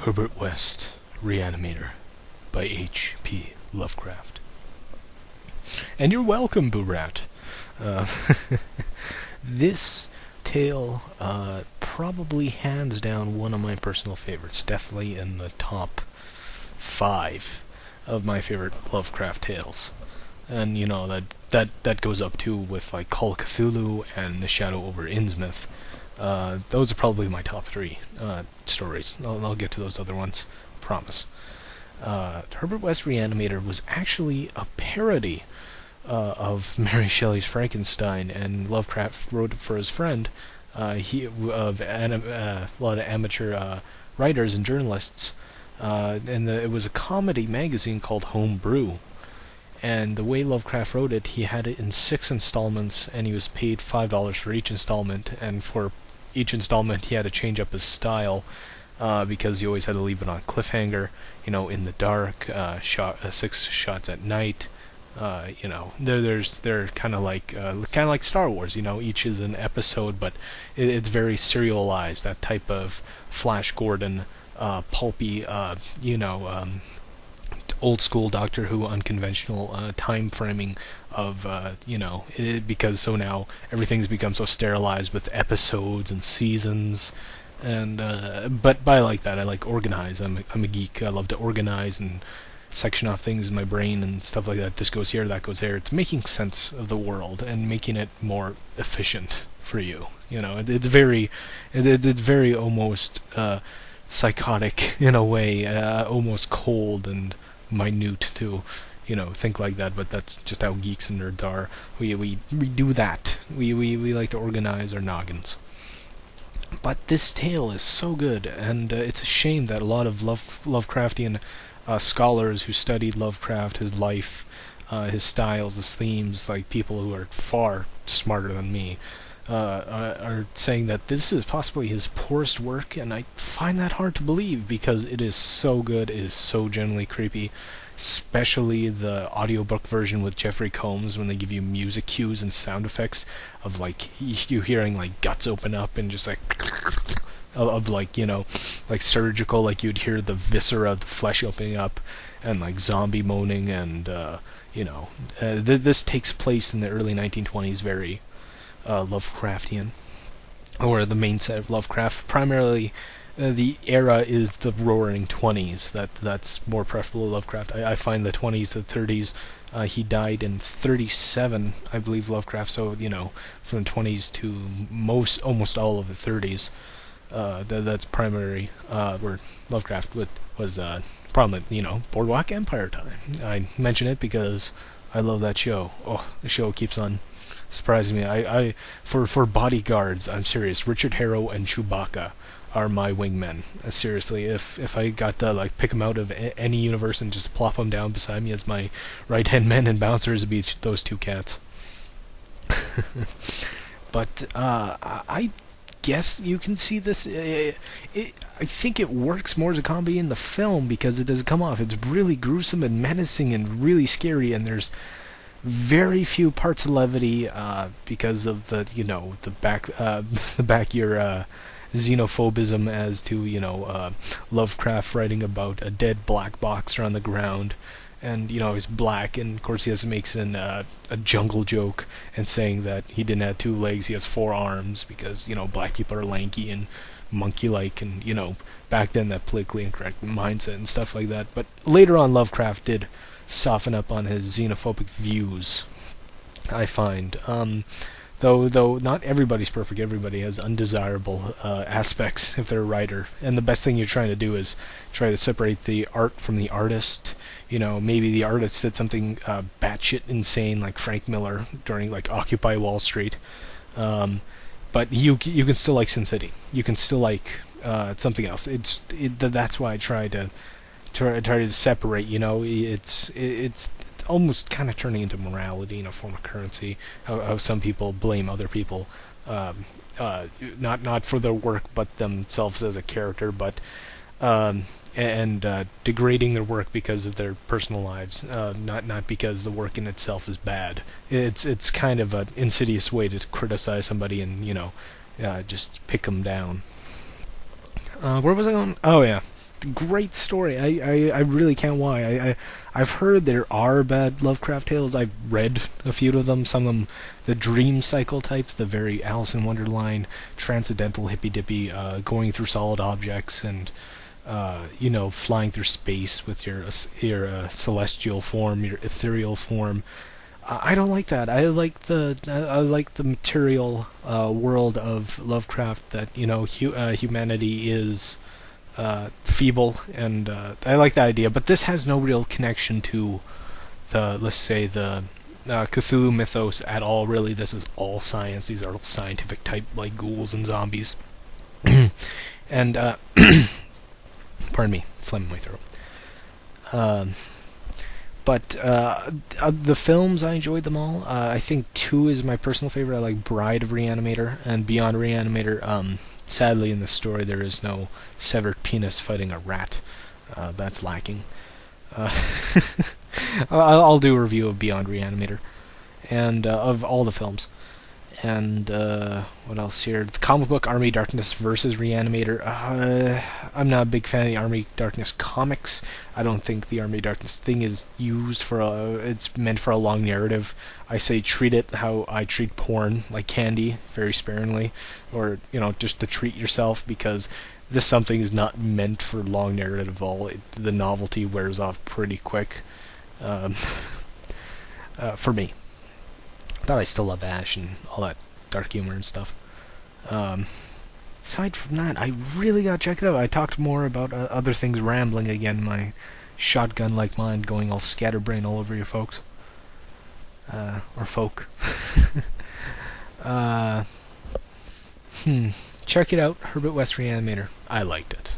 Herbert West, Reanimator, by H.P. Lovecraft. And you're welcome, Boo Rat. Uh, this tale, probably hands down one of my personal favorites. Definitely in the top 5 of my favorite Lovecraft tales. And you know that goes up too with like Call of Cthulhu and The Shadow over Innsmouth. Those are probably my top 3 stories. I'll get to those other ones, promise. Herbert West Reanimator was actually a parody of Mary Shelley's Frankenstein, and Lovecraft wrote it for his friend. A lot of amateur writers and journalists, it was a comedy magazine called Home Brew. And the way Lovecraft wrote it, he had it in 6 installments, and he was paid $5 for each installment. And for each installment, he had to change up his style because he always had to leave it on cliffhanger. You know, in the dark, 6 shots at night. They're kind of like Star Wars. You know, each is an episode, but it's very serialized. That type of Flash Gordon, pulpy, old school Doctor Who unconventional time framing of because so now everything's become so sterilized with episodes and seasons, and but I like that. I like organize. I'm a geek. I love to organize and section off things in my brain and stuff like that. This goes here, that goes there. It's making sense of the world and making it more efficient for you. You know, it's very almost psychotic in a way, almost cold and minute to, think like that, but that's just how geeks and nerds are. We do that. We like to organize our noggins. But this tale is so good, and it's a shame that a lot of Lovecraftian scholars who studied Lovecraft, his life, his styles, his themes, like people who are far smarter than me, are saying that this is possibly his poorest work, and I find that hard to believe because it is so good. It is so genuinely creepy, especially the audiobook version with Jeffrey Combs, when they give you music cues and sound effects of like you hearing like guts open up and just like like surgical, like you'd hear the viscera of the flesh opening up, and like zombie moaning, and this takes place in the early 1920s, very Lovecraftian, or the main set of Lovecraft. Primarily, the era is the Roaring Twenties. That's more preferable to Lovecraft. I find the 20s, the 30s. He died in 37, I believe, Lovecraft. So from the 20s to almost all of the 30s. That's primary where Lovecraft was prominent. Boardwalk Empire time. I mention it because I love that show. Oh, the show keeps on surprising me. I for bodyguards, I'm serious. Richard Harrow and Chewbacca are my wingmen. Seriously, if I got to pick them out of any universe and just plop them down beside me as my right hand men and bouncers, it'd be those two cats. But I guess you can see this. I think it works more as a comedy in the film because it doesn't come off. It's really gruesome and menacing and really scary, and there's very few parts of levity because of the back your xenophobism as to Lovecraft writing about a dead black boxer on the ground, and he's black, and of course he makes a jungle joke and saying that he didn't have 2 legs, he has 4 arms because black people are lanky and monkey-like, and back then that politically incorrect mindset and stuff like that. But later on, Lovecraft did soften up on his xenophobic views, I find. Though not everybody's perfect. Everybody has undesirable aspects if they're a writer. And the best thing you're trying to do is try to separate the art from the artist. Maybe the artist said something batshit insane like Frank Miller during Occupy Wall Street. But you can still like Sin City. You can still like something else. That's why I try to separate. It's almost kind of turning into morality in a form of currency. How some people blame other people, not for their work, but themselves as a character, but degrading their work because of their personal lives, not because the work in itself is bad. It's kind of an insidious way to criticize somebody and just pick them down. Where was I going? Oh yeah. great story. I really can't lie. I've heard there are bad Lovecraft tales. I've read a few of them. Some of them, the dream cycle types, the very Alice in Wonderland, transcendental hippy dippy, going through solid objects and flying through space with your celestial form, your ethereal form. I don't like that. I like the material world of Lovecraft that humanity is feeble, and I like that idea. But this has no real connection to the Cthulhu mythos at all. Really, this is all science. These are all scientific type like ghouls and zombies. And pardon me, phlegm in my throat. But the films, I enjoyed them all. I think 2 is my personal favorite. I like Bride of Reanimator and Beyond Reanimator. Sadly, in the story, there is no severed penis fighting a rat. That's lacking. I'll do a review of Beyond Reanimator and of all the films. And what else here? The comic book Army Darkness versus Reanimator. I'm not a big fan of the Army Darkness comics. I don't think the Army Darkness thing is used for it's meant for a long narrative. I say treat it how I treat porn, like candy, very sparingly, or just to treat yourself, because this something is not meant for long narrative at all. The novelty wears off pretty quick. For me. But I still love Ash and all that dark humor and stuff. Aside from that, I really gotta check it out. I talked more about other things, rambling again, my shotgun-like mind going all scatterbrain all over you folks. Or folk. Check it out, Herbert West Reanimator. I liked it.